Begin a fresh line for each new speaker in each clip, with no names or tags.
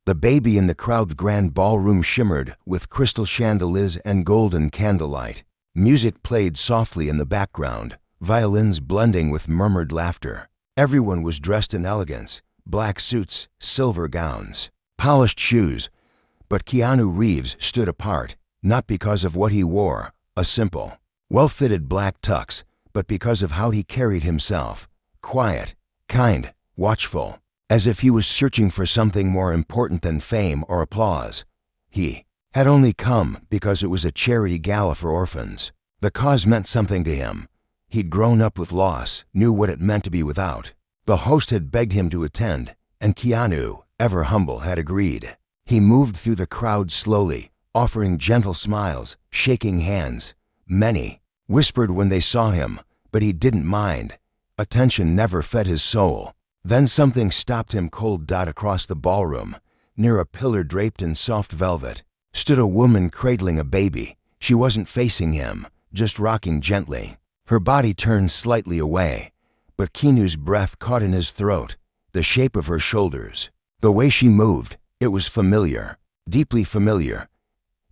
The baby in the crowd's grand ballroom shimmered with crystal chandeliers and golden candlelight. Music played softly in the background, violins blending with murmured laughter. Everyone was dressed in elegance, black suits, silver gowns, polished shoes. But Keanu Reeves stood apart, not because of what he wore, a simple, well-fitted black tux, but because of how he carried himself, quiet, kind, watchful, as if he was searching for something more important than fame or applause. He had only come because it was a charity gala for orphans. The cause meant something to him. He'd grown up with loss, knew what it meant to be without. The host had begged him to attend, and Keanu, ever humble, had agreed. He moved through the crowd slowly, offering gentle smiles, shaking hands. Many whispered when they saw him, but he didn't mind. Attention never fed his soul. Then something stopped him cold. Across the ballroom, near a pillar draped in soft velvet, stood a woman cradling a baby. She wasn't facing him, just rocking gently. Her body turned slightly away, but Keanu's breath caught in his throat. The shape of her shoulders, the way she moved, it was familiar, deeply familiar.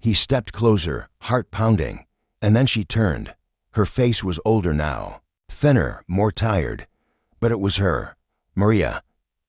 He stepped closer, heart pounding, and then she turned. Her face was older now, thinner, more tired, but it was her. "Maria,"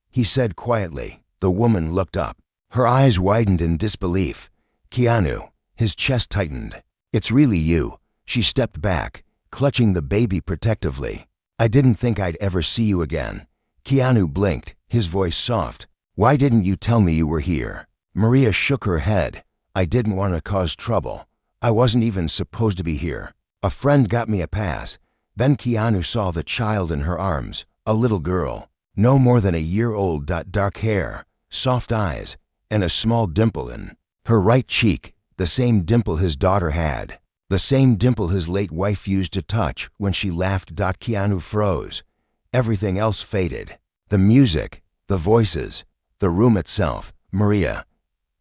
he said quietly. The woman looked up. Her eyes widened in disbelief. "Keanu," his chest tightened. "It's really you." She stepped back, clutching the baby protectively. "I didn't think I'd ever see you again." Keanu blinked, his voice soft. "Why didn't you tell me you were here?" Maria shook her head. "I didn't want to cause trouble. I wasn't even supposed to be here. A friend got me a pass." Then Keanu saw the child in her arms, a little girl, no more than a year old. Dark hair, soft eyes, and a small dimple in her right cheek, the same dimple his daughter had, the same dimple his late wife used to touch when she laughed. Keanu froze. Everything else faded. The music, the voices, the room itself. "Maria,"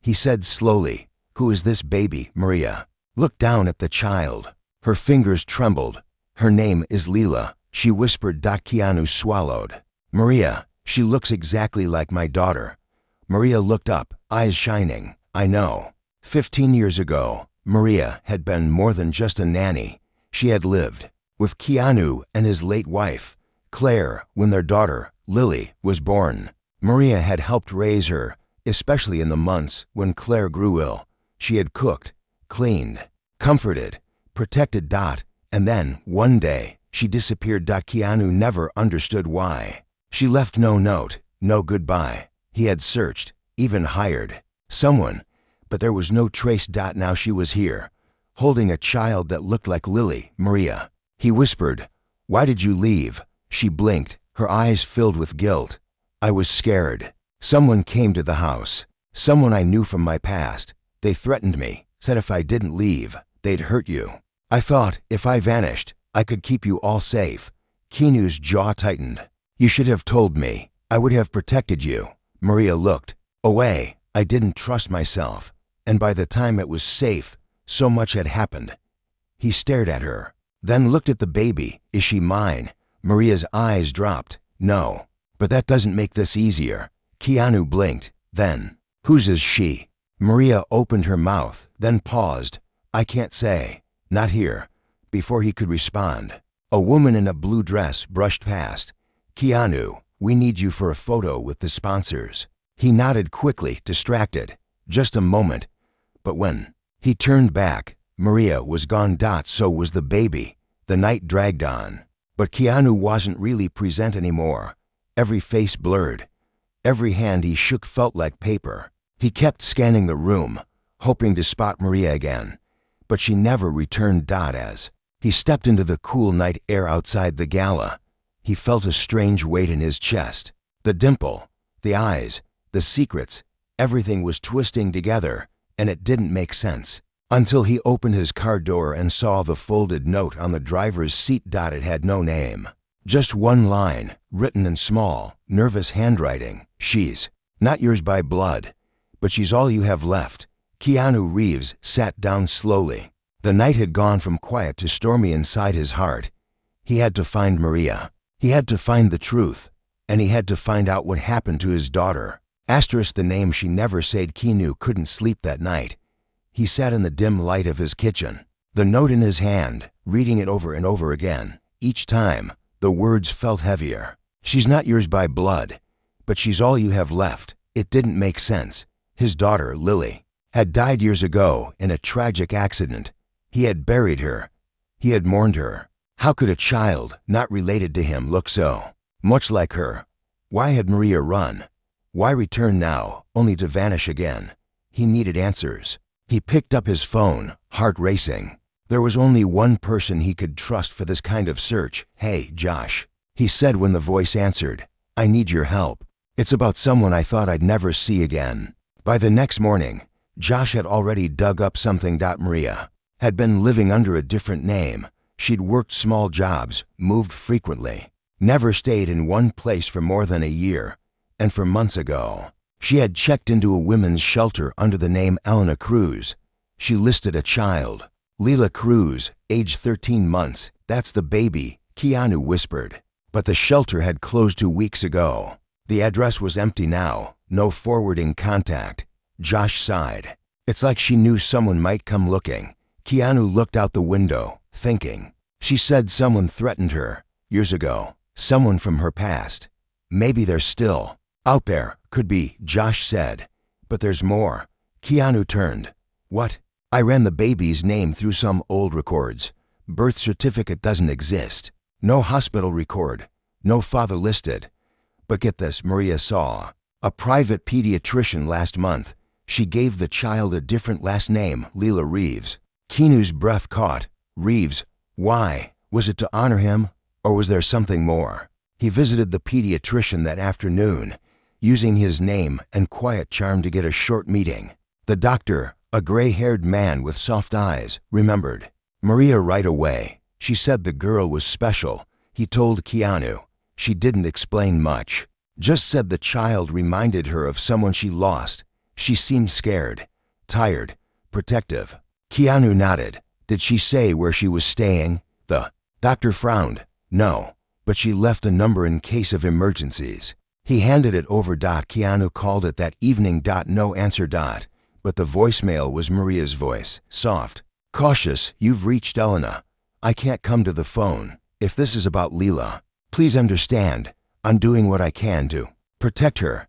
he said slowly. "Who is this baby, Maria?" Look down at the child. Her fingers trembled. "Her name is Leela," she whispered. Keanu swallowed. "Maria, she looks exactly like my daughter." Maria looked up, eyes shining. "I know." 15 years ago, Maria had been more than just a nanny. She had lived with Keanu and his late wife, Claire, when their daughter, Lily, was born. Maria had helped raise her, especially in the months when Claire grew ill. She had cooked, cleaned, comforted, protected. And then, one day, she disappeared. Keanu never understood why. She left no note, no goodbye. He had searched, even hired someone, but there was no trace. Now she was here, holding a child that looked like Lily. "Maria," he whispered, "why did you leave?" She blinked, her eyes filled with guilt. "I was scared. Someone came to the house, someone I knew from my past. They threatened me, said if I didn't leave, they'd hurt you. I thought if I vanished, I could keep you all safe." Keanu's jaw tightened. "You should have told me. I would have protected you." Maria looked away. "I didn't trust myself. And by the time it was safe, so much had happened." He stared at her, then looked at the baby. "Is she mine?" Maria's eyes dropped. "No. But that doesn't make this easier." Keanu blinked. Then, "Whose is she?" Maria opened her mouth, then paused. "I can't say. Not here." Before he could respond, a woman in a blue dress brushed past. "Keanu, we need you for a photo with the sponsors." He nodded quickly, distracted. Just a moment. But when he turned back, Maria was gone. So was the baby. The night dragged on. But Keanu wasn't really present anymore. Every face blurred. Every hand he shook felt like paper. He kept scanning the room, hoping to spot Maria again. But she never returned. As he stepped into the cool night air outside the gala, he felt a strange weight in his chest. The dimple, the eyes, the secrets, everything was twisting together, and it didn't make sense. Until he opened his car door and saw the folded note on the driver's seat. It had no name. Just one line, written in small, nervous handwriting. "She's not yours by blood, but she's all you have left." Keanu Reeves sat down slowly. The night had gone from quiet to stormy inside his heart. He had to find Maria. He had to find the truth, and he had to find out what happened to his daughter. Asterisk the name she never said. Keanu couldn't sleep that night. He sat in the dim light of his kitchen, the note in his hand, reading it over and over again. Each time, the words felt heavier. She's not yours by blood, but she's all you have left. It didn't make sense. His daughter, Lily, had died years ago in a tragic accident. He had buried her. He had mourned her. How could a child, not related to him, look so much like her? Why had Maria run? Why return now, only to vanish again? He needed answers. He picked up his phone, heart racing. There was only one person he could trust for this kind of search. "Hey, Josh," he said when the voice answered. "I need your help. It's about someone I thought I'd never see again." By the next morning, Josh had already dug up something. Maria had been living under a different name. She'd worked small jobs, moved frequently, never stayed in one place for more than a year. And for months ago, she had checked into a women's shelter under the name Elena Cruz. She listed a child, Leela Cruz, age 13 months. "That's the baby," Keanu whispered. But the shelter had closed 2 weeks ago. The address was empty now, no forwarding contact. Josh sighed. It's like she knew someone might come looking. Keanu looked out the window, thinking. She said someone threatened her, years ago, someone from her past. Maybe they're still out there. Could be, Josh said. But there's more. Keanu turned. What? I ran the baby's name through some old records. Birth certificate doesn't exist. No hospital record. No father listed. But get this, Maria saw a private pediatrician last month. She gave the child a different last name, Leela Reeves. Keanu's breath caught. Reeves. Why? Was it to honor him? Or was there something more? He visited the pediatrician that afternoon, using his name and quiet charm to get a short meeting. The doctor, a gray-haired man with soft eyes, remembered Maria right away. She said the girl was special. He told Keanu. She didn't explain much. Just said the child reminded her of someone she lost. She seemed scared, tired, protective. Keanu nodded. Did she say where she was staying? The doctor frowned. No, but she left a number in case of emergencies. He handed it over. Keanu called it that evening. No answer. But the voicemail was Maria's voice, soft, cautious. You've reached Elena. I can't come to the phone. If this is about Leela, please understand. I'm doing what I can to protect her.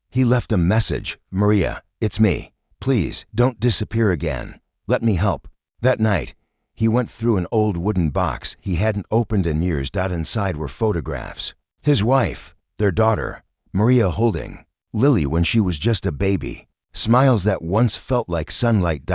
He left a message. Maria, it's me. Please, don't disappear again. Let me help. That night, he went through an old wooden box he hadn't opened in years. Inside were photographs. His wife, their daughter, Maria holding Lily when she was just a baby. Smiles that once felt like sunlight.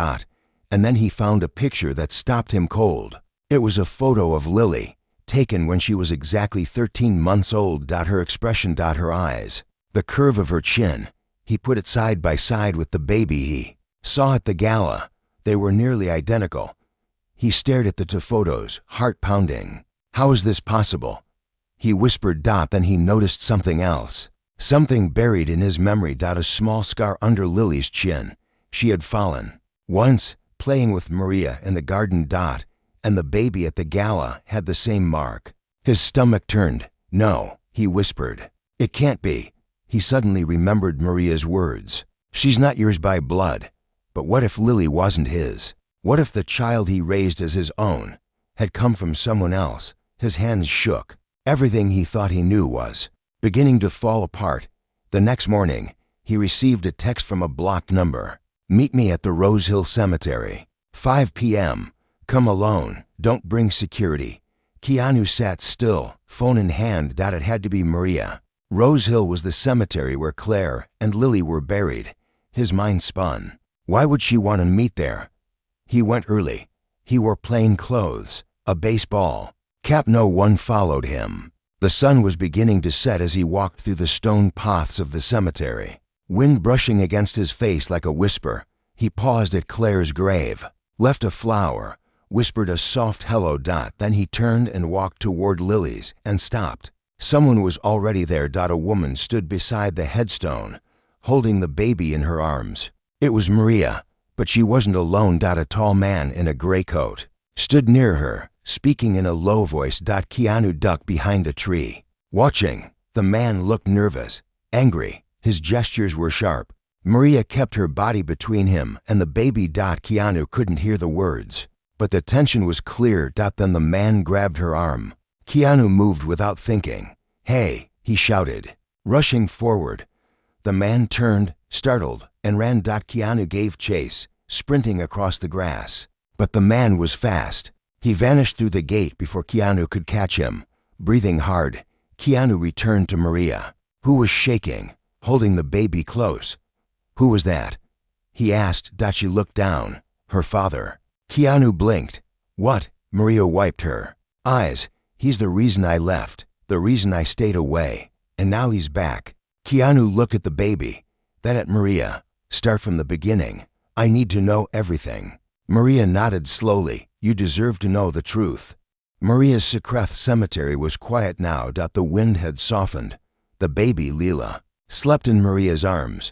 And then he found a picture that stopped him cold. It was a photo of Lily, taken when she was exactly 13 months old. Her expression, her eyes, the curve of her chin. He put it side by side with the baby he saw at the gala. They were nearly identical. He stared at the two photos, heart pounding. How is this possible? He whispered. Then he noticed something else. Something buried in his memory. A small scar under Lily's chin. She had fallen once, playing with Maria in the garden. And the baby at the gala had the same mark. His stomach turned. No, he whispered. It can't be. He suddenly remembered Maria's words. She's not yours by blood. But what if Lily wasn't his? What if the child he raised as his own had come from someone else? His hands shook. Everything he thought he knew was beginning to fall apart. The next morning, he received a text from a blocked number. Meet me at the Rose Hill Cemetery. 5 p.m. Come alone. Don't bring security. Keanu sat still, phone in hand. It had to be Maria. Rose Hill was the cemetery where Claire and Lily were buried. His mind spun. Why would she want to meet there? He went early. He wore plain clothes, a baseball cap. No one followed him. The sun was beginning to set as he walked through the stone paths of the cemetery. Wind brushing against his face like a whisper. He paused at Claire's grave, left a flower, whispered a soft hello. Then he turned and walked toward Lily's and stopped. Someone was already there. A woman stood beside the headstone, holding the baby in her arms. It was Maria, but she wasn't alone. A tall man in a gray coat stood near her, speaking in a low voice. Keanu ducked behind a tree, watching. The man looked nervous, angry. His gestures were sharp. Maria kept her body between him and the baby. Keanu couldn't hear the words, but the tension was clear. Then the man grabbed her arm. Keanu moved without thinking. "Hey," he shouted, rushing forward. The man turned, startled, and ran. Keanu gave chase, sprinting across the grass. But the man was fast. He vanished through the gate before Keanu could catch him. Breathing hard, Keanu returned to Maria, who was shaking, holding the baby close. "Who was that?" he asked. She looked down. "Her father." Keanu blinked. "What?" Maria wiped her eyes. "He's the reason I left, the reason I stayed away, and now he's back." Keanu looked at the baby, then at Maria. "Start from the beginning. I need to know everything." Maria nodded slowly. "You deserve to know the truth." Maria's secrets cemetery was quiet now. The wind had softened. The baby, Lila, slept in Maria's arms,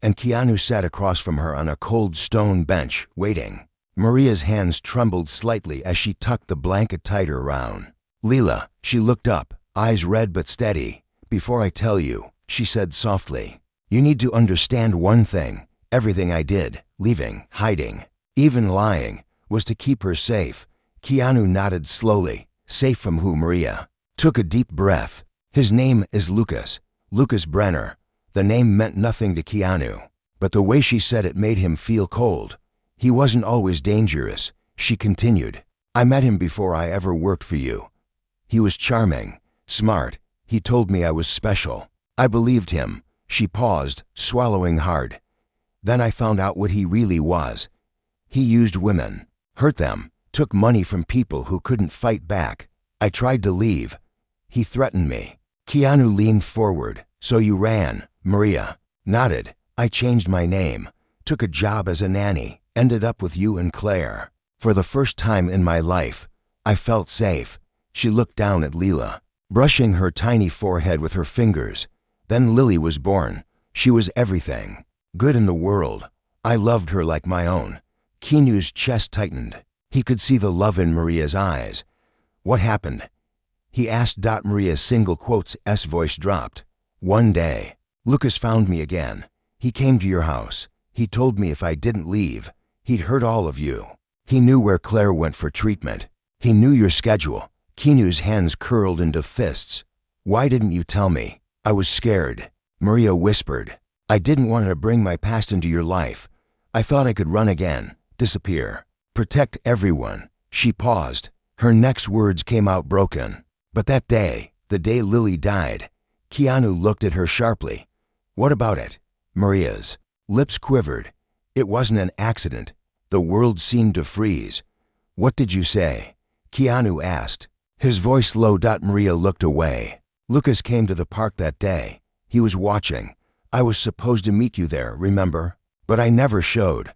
and Keanu sat across from her on a cold stone bench, waiting. Maria's hands trembled slightly as she tucked the blanket tighter around Lila. She looked up, eyes red but steady. "Before I tell you," she said softly, "you need to understand one thing. Everything I did, leaving, hiding, even lying, was to keep her safe." Keanu nodded slowly. "Safe from who?" Maria took a deep breath. "His name is Lucas. Lucas Brenner." The name meant nothing to Keanu, but the way she said it made him feel cold. "He wasn't always dangerous," she continued. "I met him before I ever worked for you. He was charming, smart. He told me I was special. I believed him." She paused, swallowing hard. "Then I found out what he really was. He used women, hurt them, took money from people who couldn't fight back. I tried to leave. He threatened me." Keanu leaned forward. "So you ran?" Maria nodded. "I changed my name, took a job as a nanny, ended up with you and Claire. For the first time in my life, I felt safe." She looked down at Lila, brushing her tiny forehead with her fingers. "Then Lily was born. She was everything good in the world. I loved her like my own." Keanu's chest tightened. He could see the love in Maria's eyes. "What happened?" he asked. Maria's single quotes S voice dropped. "One day, Lucas found me again. He came to your house. He told me if I didn't leave, he'd hurt all of you. He knew where Claire went for treatment. He knew your schedule." Keanu's hands curled into fists. "Why didn't you tell me?" "I was scared," Maria whispered. "I didn't want to bring my past into your life. I thought I could run again, disappear, protect everyone." She paused. Her next words came out broken. "But that day, the day Lily died." Keanu looked at her sharply. "What about it?" Maria's lips quivered. "It wasn't an accident." The world seemed to freeze. "What did you say?" Keanu asked, his voice low. Maria looked away. "Lucas came to the park that day. He was watching. I was supposed to meet you there, remember? But I never showed.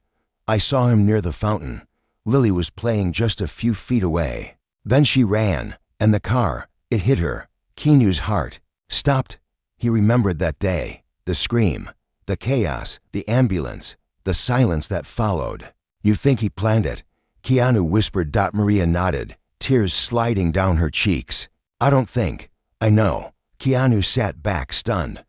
I saw him near the fountain. Lily was playing just a few feet away. Then she ran, and the car, it hit her." Keanu's heart stopped. He remembered that day, the scream, the chaos, the ambulance, the silence that followed. "You think he planned it?" Keanu whispered. Maria nodded, tears sliding down her cheeks. "I don't think. I know." Keanu sat back, stunned.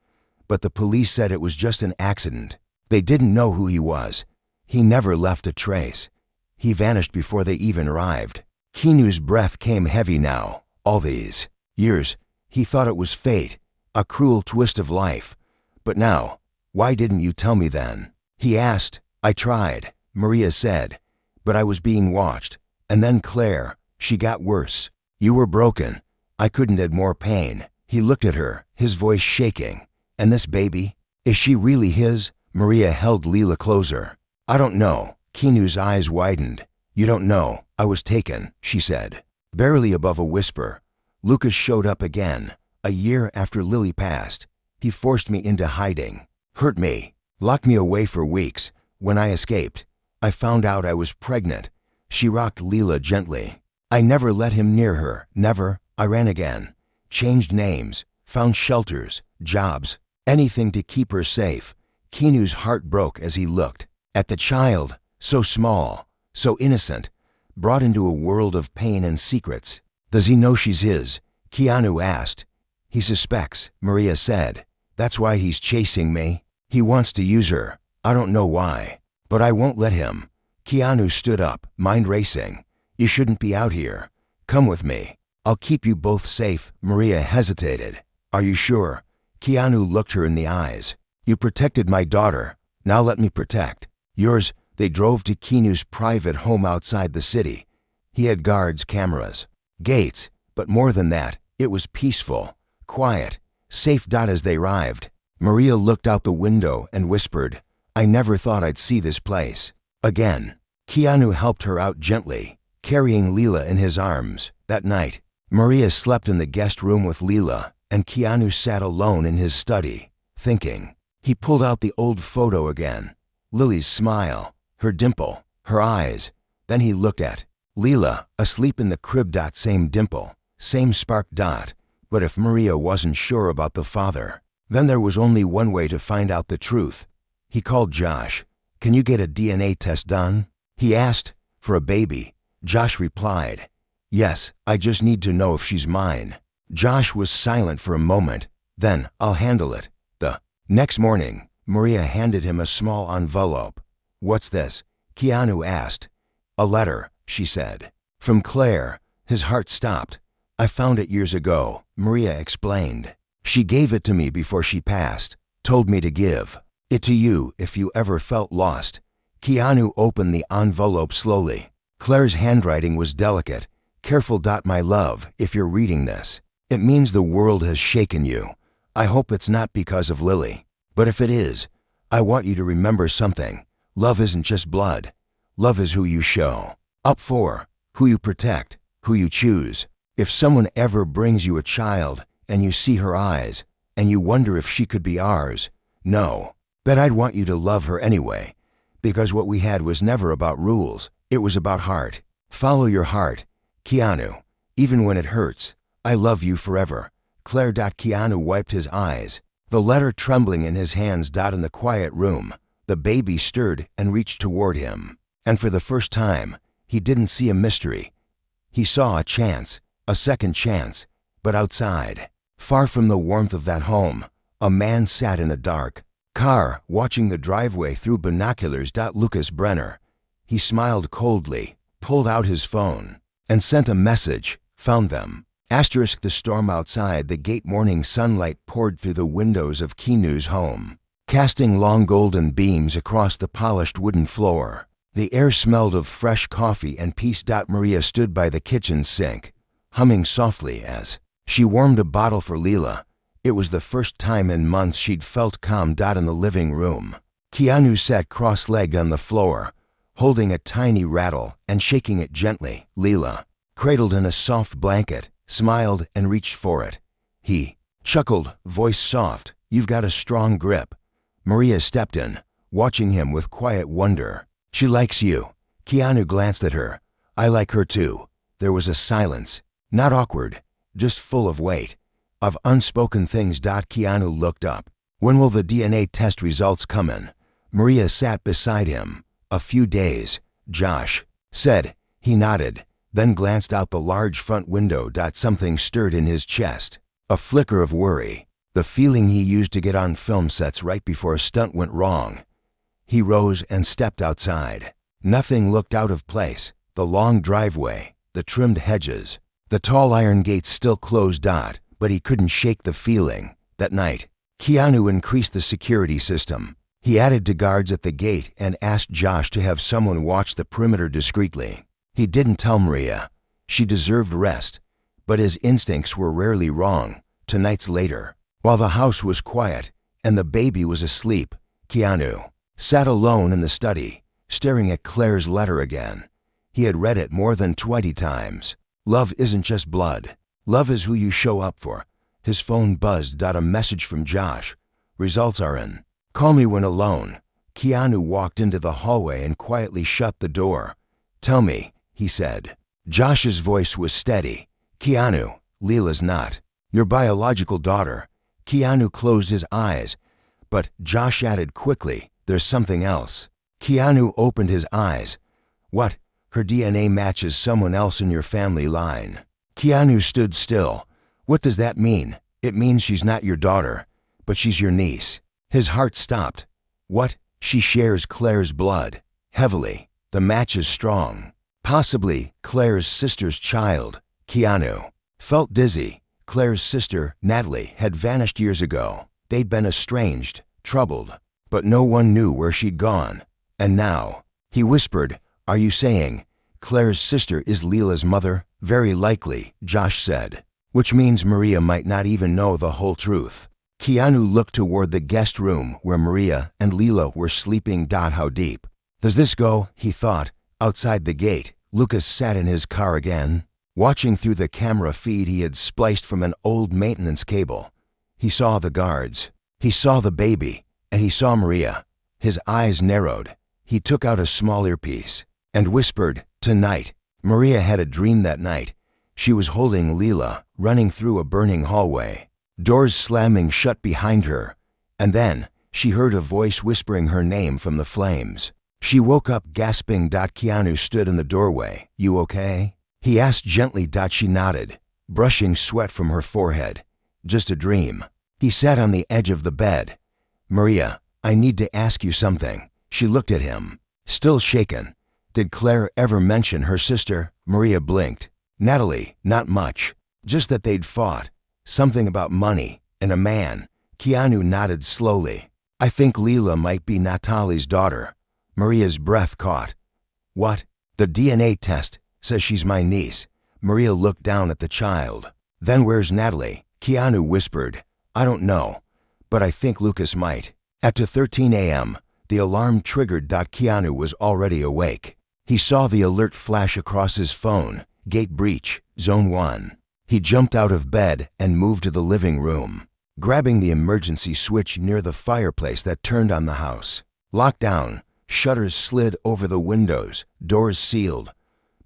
"But the police said it was just an accident. They didn't know who he was. He never left a trace. He vanished before they even arrived." Keanu's breath came heavy now. All these years, he thought it was fate, a cruel twist of life. But now, "Why didn't you tell me then?" he asked. "I tried," Maria said, "but I was being watched. And then Claire, she got worse. You were broken. I couldn't add more pain." He looked at her, his voice shaking. "And this baby? Is she really his?" Maria held Lila closer. "I don't know." Keanu's eyes widened. "You don't know. I was taken," she said, barely above a whisper. "Lucas showed up again, a year after Lily passed. He forced me into hiding, hurt me, locked me away for weeks. When I escaped, I found out I was pregnant." She rocked Lila gently. "I never let him near her, never. I ran again, changed names, found shelters, jobs, anything to keep her safe." Keanu's heart broke as he looked at the child, so small, so innocent, brought into a world of pain and secrets. "Does he know she's his?" Keanu asked. "He suspects," Maria said. That's why he's chasing me. He wants to use her. I don't know why. But I won't let him. Keanu stood up, mind racing. You shouldn't be out here. Come with me. I'll keep you both safe. Maria hesitated. Are you sure? Keanu looked her in the eyes. You protected my daughter. Now let me protect yours. They drove to Keanu's private home outside the city. He had guards, cameras, gates, but more than that, it was peaceful, quiet, safe. As they arrived, Maria looked out the window and whispered, I never thought I'd see this place again. Keanu helped her out gently, carrying Leela in his arms. That night, Maria slept in the guest room with Leela, and Keanu sat alone in his study, thinking. He pulled out the old photo again. Lily's smile, her dimple, her eyes. Then he looked at Leela, asleep in the crib. Same dimple, same spark. But if Maria wasn't sure about the father, then there was only one way to find out the truth. He called Josh. Can you get a DNA test done? He asked. For a baby? Josh replied. Yes, I just need to know if she's mine. Josh was silent for a moment. Then, I'll handle it. The next morning, Maria handed him a small envelope. What's this? Keanu asked. A letter, she said. From Claire. His heart stopped. I found it years ago, Maria explained. She gave it to me before she passed, told me to give it to you if you ever felt lost. Keanu opened the envelope slowly. Claire's handwriting was delicate. Careful. My love, if you're reading this, it means the world has shaken you. I hope it's not because of Lily. But if it is, I want you to remember something. Love isn't just blood. Love is who you show up for, who you protect, who you choose. If someone ever brings you a child and you see her eyes and you wonder if she could be ours, no. But I'd want you to love her anyway, because what we had was never about rules. It was about heart. Follow your heart. Keanu, even when it hurts, I love you forever. Claire. Keanu wiped his eyes, the letter trembling in his hands. In the quiet room, the baby stirred and reached toward him. And for the first time, he didn't see a mystery. He saw a chance, a second chance. But outside, far from the warmth of that home, a man sat in a dark car, watching the driveway through binoculars. Lucas Brenner. He smiled coldly, pulled out his phone, and sent a message. Found them. Asterisk. The storm outside the gate. Morning sunlight poured through the windows of Keanu's home, casting long golden beams across the polished wooden floor. The air smelled of fresh coffee and peace. Maria stood by the kitchen sink, humming softly as she warmed a bottle for Leela. It was the first time in months she'd felt calm. In the living room, Keanu sat cross-legged on the floor, holding a tiny rattle and shaking it gently. Leela, cradled in a soft blanket, smiled and reached for it. He chuckled, voice soft. You've got a strong grip. Maria stepped in, watching him with quiet wonder. She likes you. Keanu glanced at her. I like her too. There was a silence, not awkward, just full of weight, of unspoken things. Keanu looked up. When will the DNA test results come in? Maria sat beside him. A few days, Josh said. He nodded, then glanced out the large front window. Something stirred in his chest, a flicker of worry, the feeling he used to get on film sets right before a stunt went wrong. He rose and stepped outside. Nothing looked out of place. The long driveway, the trimmed hedges, the tall iron gates still closed. But he couldn't shake the feeling. That night, Keanu increased the security system. He added to guards at the gate and asked Josh to have someone watch the perimeter discreetly. He didn't tell Maria. She deserved rest, but his instincts were rarely wrong. 2 nights later, while the house was quiet and the baby was asleep, Keanu sat alone in the study, staring at Claire's letter again. He had read it more than 20 times. Love isn't just blood. Love is who you show up for. His phone buzzed. A message from Josh. Results are in. Call me when alone. Keanu walked into the hallway and quietly shut the door. Tell me, he said. Josh's voice was steady. Keanu, Leela's not your biological daughter. Keanu closed his eyes, but Josh added quickly, there's something else. Keanu opened his eyes. What? Her DNA matches someone else in your family line. Keanu stood still. What does that mean? It means she's not your daughter. But she's your niece. His heart stopped. What? She shares Claire's blood. Heavily. The match is strong. Possibly Claire's sister's child. Keanu felt dizzy. Claire's sister, Natalie, had vanished years ago. They'd been estranged, troubled, but no one knew where she'd gone. And now, he whispered, "Are you saying Claire's sister is Leela's mother?" "Very likely," Josh said. "Which means Maria might not even know the whole truth." Keanu looked toward the guest room where Maria and Leela were sleeping. How deep does this go? He thought. Outside the gate, Lucas sat in his car again, watching through the camera feed he had spliced from an old maintenance cable. He saw the guards. He saw the baby. And he saw Maria. His eyes narrowed. He took out a small earpiece and whispered, "Tonight." Maria had a dream that night. She was holding Leela, running through a burning hallway, doors slamming shut behind her, and then she heard a voice whispering her name from the flames. She woke up gasping. Keanu stood in the doorway. "You okay?" he asked gently. She nodded, brushing sweat from her forehead. "Just a dream." He sat on the edge of the bed. "Maria, I need to ask you something." She looked at him, still shaken. "Did Claire ever mention her sister?" Maria blinked. "Natalie, not much. Just that they'd fought. Something about money and a man." Keanu nodded slowly. "I think Leela might be Natalie's daughter." Maria's breath caught. "What?" "The DNA test says she's my niece." Maria looked down at the child. "Then where's Natalie?" Keanu whispered. "I don't know, but I think Lucas might." At 2:13 a.m., the alarm triggered. Keanu was already awake. He saw the alert flash across his phone. Gate breach, Zone 1. He jumped out of bed and moved to the living room, grabbing the emergency switch near the fireplace that turned on the house. Lockdown, shutters slid over the windows, doors sealed.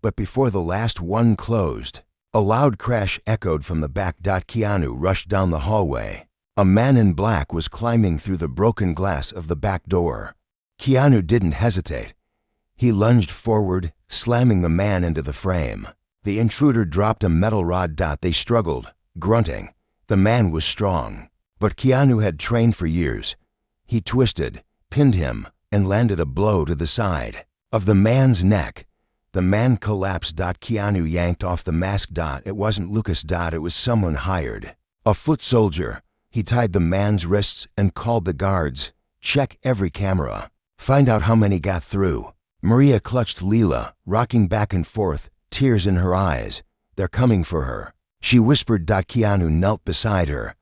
But before the last one closed, a loud crash echoed from the back. Keanu rushed down the hallway. A man in black was climbing through the broken glass of the back door. Keanu didn't hesitate. He lunged forward, slamming the man into the frame. The intruder dropped a metal rod. They struggled, grunting. The man was strong, but Keanu had trained for years. He twisted, pinned him, and landed a blow to the side of the man's neck. The man collapsed. Keanu yanked off the mask. It wasn't Lucas. It was someone hired. A foot soldier. He tied the man's wrists and called the guards. "Check every camera. Find out how many got through." Maria clutched Leela, rocking back and forth, tears in her eyes. "They're coming for her," she whispered. Keanu knelt beside her.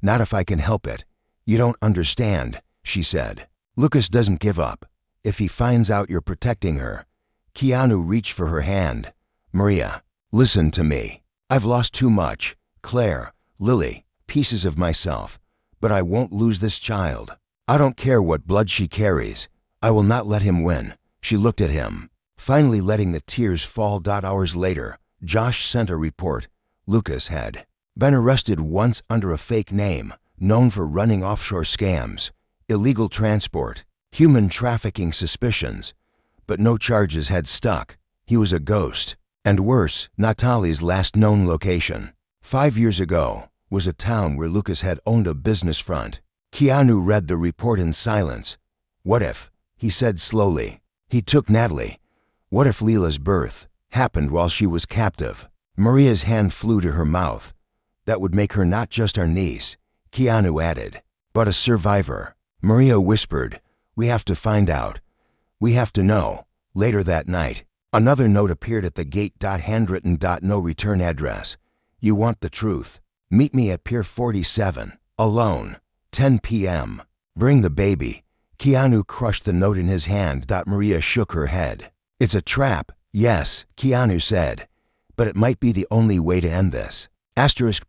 "Not if I can help it." "You don't understand," she said. "Lucas doesn't give up. If he finds out you're protecting her." Keanu reached for her hand. "Maria, listen to me. I've lost too much. Claire, Lily, pieces of myself. But I won't lose this child. I don't care what blood she carries. I will not let him win." She looked at him, finally letting the tears fall. Hours later, Josh sent a report. Lucas had been arrested once under a fake name, known for running offshore scams, illegal transport, human trafficking suspicions. But no charges had stuck. He was a ghost. And worse, Natalie's last known location, 5 years ago, was a town where Lucas had owned a business front. Keanu read the report in silence. "What if," he said slowly, "he took Natalie? What if Leela's birth happened while she was captive?" Maria's hand flew to her mouth. "That would make her not just our niece," Keanu added, "but a survivor." Maria whispered, "We have to find out. We have to know." Later that night, another note appeared at the gate. Handwritten. No return address. "You want the truth? Meet me at Pier 47, alone, 10 p.m. Bring the baby." Keanu crushed the note in his hand. Maria shook her head. "It's a trap." "Yes," Keanu said, "but it might be the only way to end this."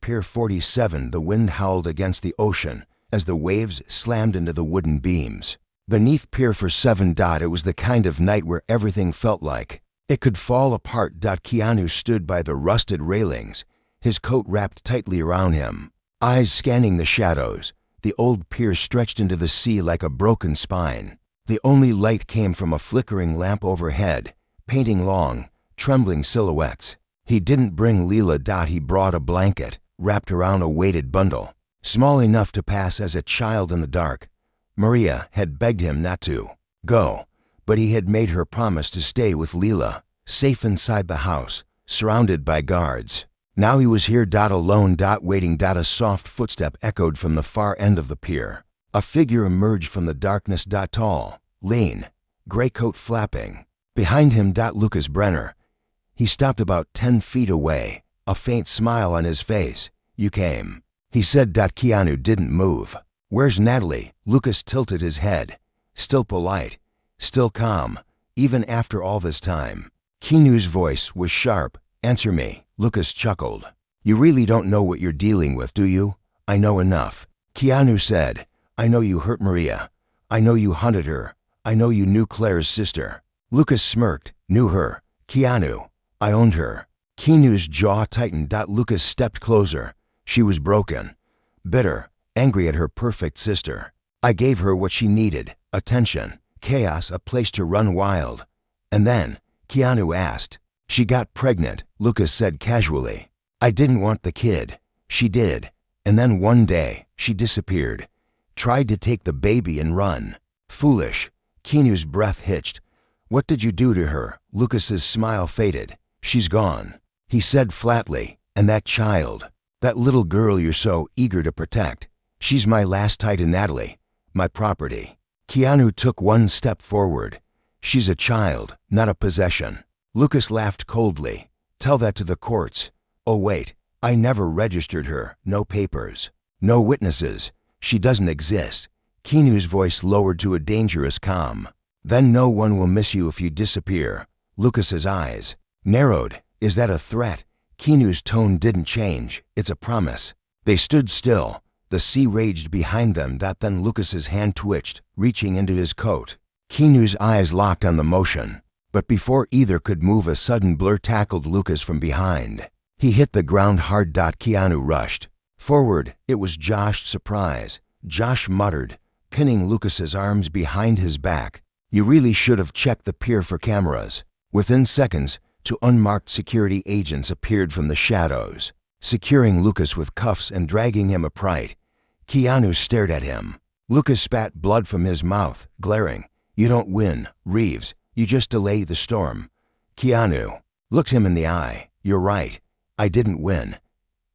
Pier 47. The wind howled against the ocean as the waves slammed into the wooden beams. Beneath Pier 47. It was the kind of night where everything felt like it could fall apart. Keanu stood by the rusted railings, his coat wrapped tightly around him, eyes scanning the shadows. The old pier stretched into the sea like a broken spine. The only light came from a flickering lamp overhead, painting long, trembling silhouettes. He didn't bring Leela. He brought a blanket, wrapped around a weighted bundle. small enough to pass as a child in the dark. Maria had begged him not to go, but he had made her promise to stay with Leela, safe inside the house, surrounded by guards. Now he was here alone waiting. A soft footstep echoed from the far end of the pier. A figure emerged from the darkness. Tall, lean, gray coat flapping. Behind him Lucas Brenner. He stopped about 10 feet away, a faint smile on his face. "You came," he said. Keanu didn't move. "Where's Natalie?" Lucas tilted his head. Still polite, still calm, even after all this time. Keanu's voice was sharp. "Answer me." Lucas chuckled. "You really don't know what you're dealing with, do you?" "I know enough." Keanu said. "I know you hurt Maria. I know you hunted her. I know you knew Claire's sister." Lucas smirked. "Knew her. Keanu. I owned her." Keanu's jaw tightened. Lucas stepped closer. "She was broken, bitter, angry at her perfect sister. I gave her what she needed, attention, chaos, a place to run wild. And then," Keanu asked, "she got pregnant," Lucas said casually. "I didn't want the kid. She did. And then one day, she disappeared. Tried to take the baby and run. Foolish." Keanu's breath hitched. "What did you do to her?" Lucas's smile faded. "She's gone," he said flatly. "And that child, that little girl you're so eager to protect, she's my last tie to Natalie, my property." Keanu took one step forward. "She's a child, not a possession." Lucas laughed coldly. "Tell that to the courts." "Oh wait, I never registered her. No papers. No witnesses. She doesn't exist." Keanu's voice lowered to a dangerous calm. "Then no one will miss you if you disappear." Lucas's eyes narrowed. "Is that a threat?" Keanu's tone didn't change. "It's a promise." They stood still. The sea raged behind them. Then Lucas's hand twitched, reaching into his coat. Keanu's eyes locked on the motion. But before either could move, a sudden blur tackled Lucas from behind. He hit the ground hard. Keanu rushed forward. It was Josh. Surprise. Josh muttered, pinning Lucas's arms behind his back. "You really should have checked the pier for cameras." Within seconds, 2 unmarked security agents appeared from the shadows, securing Lucas with cuffs and dragging him upright. Keanu stared at him. Lucas spat blood from his mouth, glaring. "You don't win, Reeves. You just delay the storm." Keanu looked him in the eye. "You're right. I didn't win."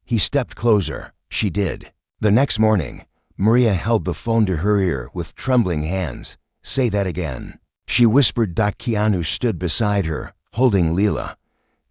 He stepped closer. "She did." The next morning, Maria held the phone to her ear with trembling hands. "Say that again," she whispered. Keanu stood beside her, holding Leela.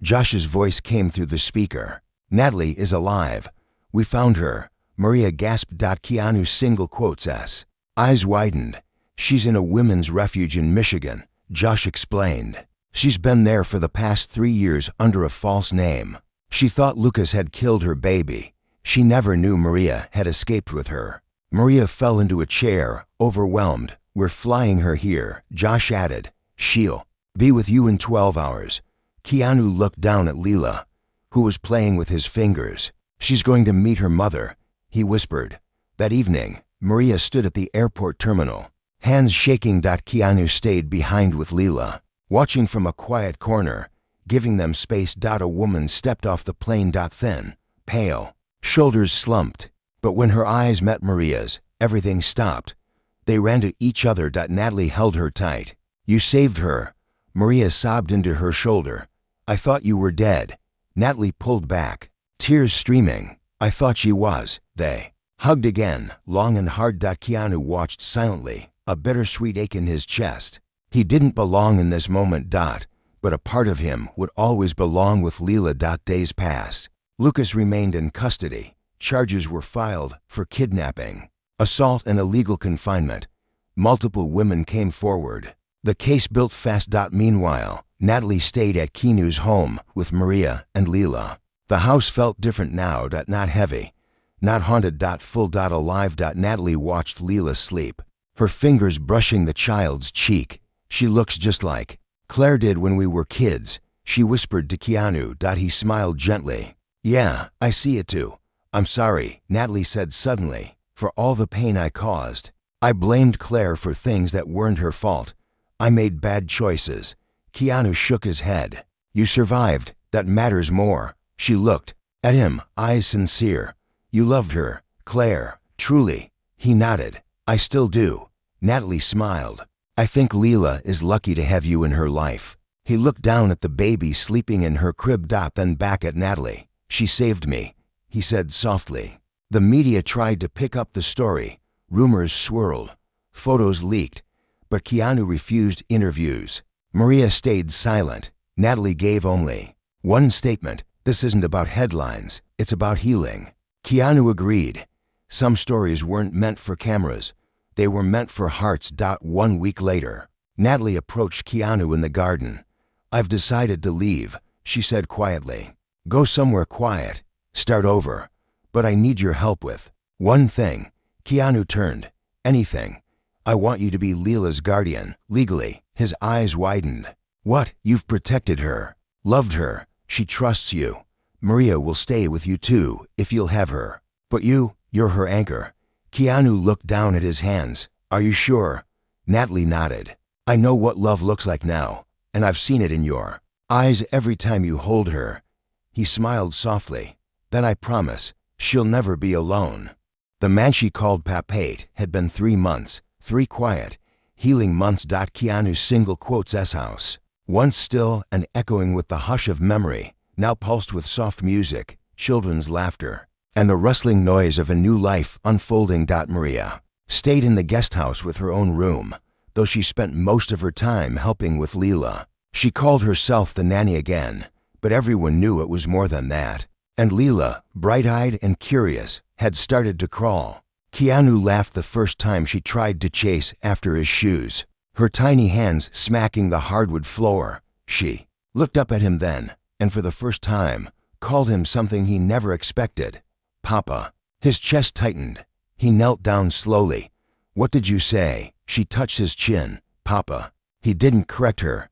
Josh's voice came through the speaker. "Natalie is alive. We found her." Maria gasped. Keanu single quotes S. Eyes widened. "She's in a women's refuge in Michigan," Josh explained. "She's been there for the past 3 years under a false name. She thought Lucas had killed her baby. She never knew Maria had escaped with her." Maria fell into a chair, overwhelmed. "We're flying her here," Josh added. "She'll be with you in 12 hours. Keanu looked down at Leela, who was playing with his fingers. "She's going to meet her mother," he whispered. That evening, Maria stood at the airport terminal, hands shaking. Keanu stayed behind with Leela, watching from a quiet corner, giving them space. A woman stepped off the plane. Thin, pale, shoulders slumped. But when her eyes met Maria's, everything stopped. They ran to each other. Natalie held her tight. "You saved her." Maria sobbed into her shoulder. "I thought you were dead." Natalie pulled back, tears streaming. "I thought she was." They hugged again, long and hard. Keanu watched silently, a bittersweet ache in his chest. He didn't belong in this moment. But a part of him would always belong with Leela. Days passed. Lucas remained in custody. Charges were filed for kidnapping, assault, and illegal confinement. Multiple women came forward. The case built fast. Meanwhile, Natalie stayed at Keanu's home with Maria and Leela. The house felt different now. Not heavy, not haunted. Full. Alive. Natalie watched Leela sleep, her fingers brushing the child's cheek. "She looks just like Claire did when we were kids," she whispered to Keanu. He smiled gently. "Yeah, I see it too. I'm sorry," Natalie said suddenly, "for all the pain I caused. I blamed Claire for things that weren't her fault. I made bad choices." Keanu shook his head. "You survived. That matters more." She looked at him, eyes sincere. "You loved her, Claire, truly. He nodded. I still do. Natalie smiled. I think Leela is lucky to have you in her life. He looked down at the baby sleeping in her crib. Then back at Natalie. She saved me, he said softly. The media tried to pick up the story. Rumors swirled. Photos leaked. But Keanu refused interviews. Maria stayed silent. Natalie gave only one statement. This isn't about headlines. It's about healing. Keanu agreed. Some stories weren't meant for cameras. They were meant for hearts. 1 week later, Natalie approached Keanu in the garden. I've decided to leave, she said quietly. Go somewhere quiet. Start over. But I need your help with one thing. Keanu turned. Anything. I want you to be Leela's guardian, legally. His eyes widened. What? You've protected her, loved her. She trusts you. Maria will stay with you too, if you'll have her. But you're her anchor. Keanu looked down at his hands. Are you sure? Natalie nodded. I know what love looks like now, and I've seen it in your eyes every time you hold her. He smiled softly. Then I promise, she'll never be alone. The man she called Papate had been 3 months, 3 quiet, healing months. Keanu's single quotes house, once still and echoing with the hush of memory, now pulsed with soft music, children's laughter, and the rustling noise of a new life unfolding. Maria stayed in the guest house with her own room, though she spent most of her time helping with Leela. She called herself the nanny again, but everyone knew it was more than that. And Leela, bright-eyed and curious, had started to crawl. Keanu laughed the first time she tried to chase after his shoes, her tiny hands smacking the hardwood floor. She looked up at him then, and for the first time, called him something he never expected. Papa. His chest tightened. He knelt down slowly. What did you say? She touched his chin. Papa. He didn't correct her.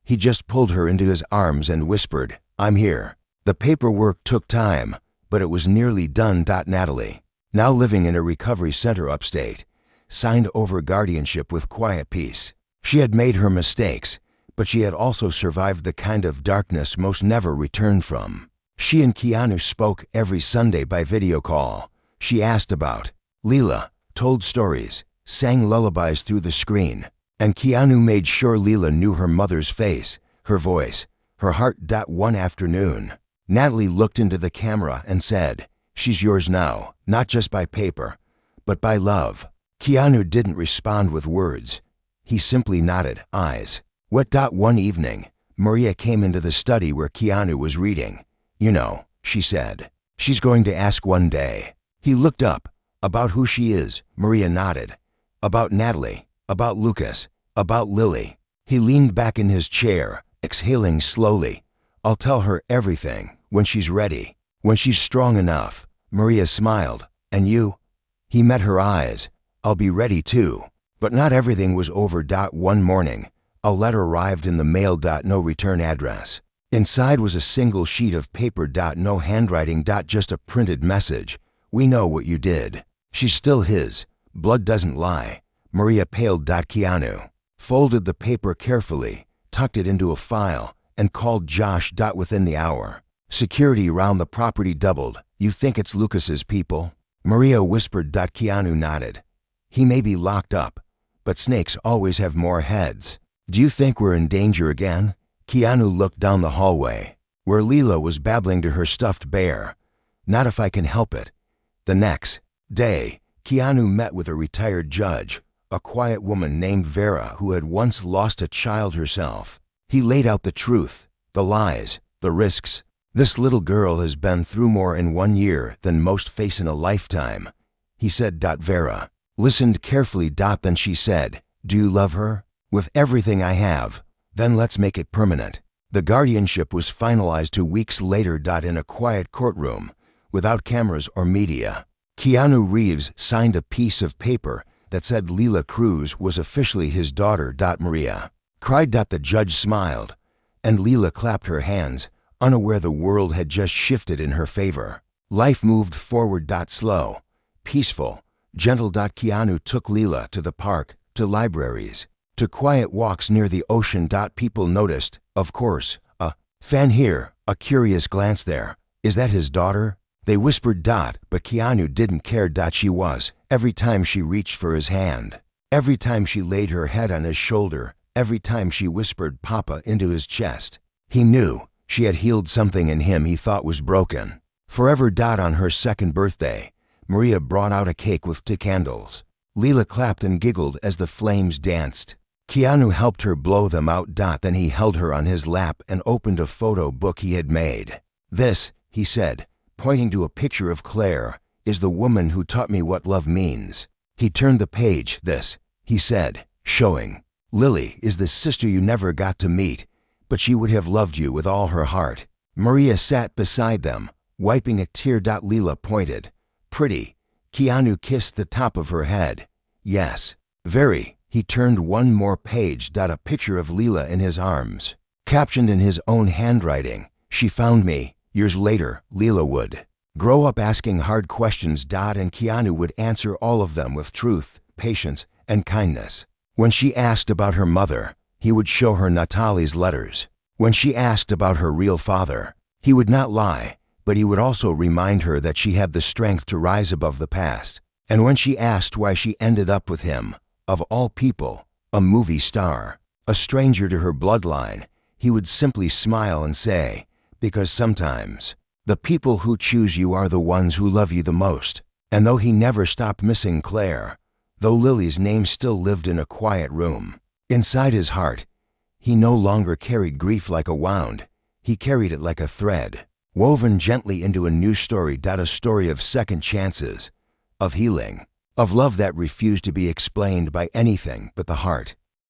He just pulled her into his arms and whispered, I'm here. The paperwork took time, but it was nearly done. Natalie, now living in a recovery center upstate, signed over guardianship with quiet peace. She had made her mistakes, but she had also survived the kind of darkness most never returned from. She and Keanu spoke every Sunday by video call. She asked about Leela, told stories, sang lullabies through the screen, and Keanu made sure Leela knew her mother's face, her voice, her heart. One afternoon, Natalie looked into the camera and said, she's yours now, not just by paper, but by love. Keanu didn't respond with words. He simply nodded, eyes wet. One evening, Maria came into the study where Keanu was reading. You know, she said, she's going to ask one day. He looked up. About who she is, Maria nodded. About Natalie, about Lucas, about Lily. He leaned back in his chair, exhaling slowly. I'll tell her everything, when she's ready, when she's strong enough. Maria smiled. And you? He met her eyes. I'll be ready too. But not everything was over. One morning, a letter arrived in the mail. No return address. Inside was a single sheet of paper. No handwriting. Just a printed message. We know what you did. She's still his. Blood doesn't lie. Maria paled. Keanu folded the paper carefully, tucked it into a file, and called Josh. Within the hour, security around the property doubled. You think it's Lucas's people? Maria whispered. Keanu nodded. He may be locked up, but snakes always have more heads. Do you think we're in danger again? Keanu looked down the hallway, where Leela was babbling to her stuffed bear. Not if I can help it. The next day, Keanu met with a retired judge, a quiet woman named Vera who had once lost a child herself. He laid out the truth, the lies, the risks. This little girl has been through more in 1 year than most face in a lifetime, he said. Vera listened carefully. Then she said, do you love her? With everything I have. Then let's make it permanent. The guardianship was finalized 2 weeks later. In a quiet courtroom, without cameras or media. Keanu Reeves signed a piece of paper that said Leela Cruz was officially his daughter. Maria cried. The judge smiled, and Leela clapped her hands, unaware the world had just shifted in her favor. Life moved forward. Slow, peaceful, gentle. Keanu took Leela to the park, to libraries, to quiet walks near the ocean. People noticed, of course, a fan here, a curious glance there. Is that his daughter? They whispered dot, but Keanu didn't care dot she was, every time she reached for his hand. Every time she laid her head on his shoulder, every time she whispered papa into his chest. He knew she had healed something in him he thought was broken. Forever dot on her second birthday, Maria brought out a cake with 2 candles. Leela clapped and giggled as the flames danced. Keanu helped her blow them out dot, then he held her on his lap and opened a photo book he had made. This, he said, pointing to a picture of Claire, is the woman who taught me what love means. He turned the page. This, he said, showing. Lily is the sister you never got to meet, but she would have loved you with all her heart. Maria sat beside them, wiping a tear. Leela pointed. Pretty. Keanu kissed the top of her head. Yes. Very. He turned one more page. A picture of Leela in his arms. Captioned in his own handwriting. She found me. Years later, Leela would grow up asking hard questions. And Keanu would answer all of them with truth, patience, and kindness. When she asked about her mother, he would show her Natalie's letters. When she asked about her real father, he would not lie, but he would also remind her that she had the strength to rise above the past. And when she asked why she ended up with him, of all people, a movie star, a stranger to her bloodline, he would simply smile and say, because sometimes the people who choose you are the ones who love you the most. And though he never stopped missing Claire, though Lily's name still lived in a quiet room, inside his heart, he no longer carried grief like a wound. He carried it like a thread, woven gently into a new story. A story of second chances, of healing, of love that refused to be explained by anything but the heart.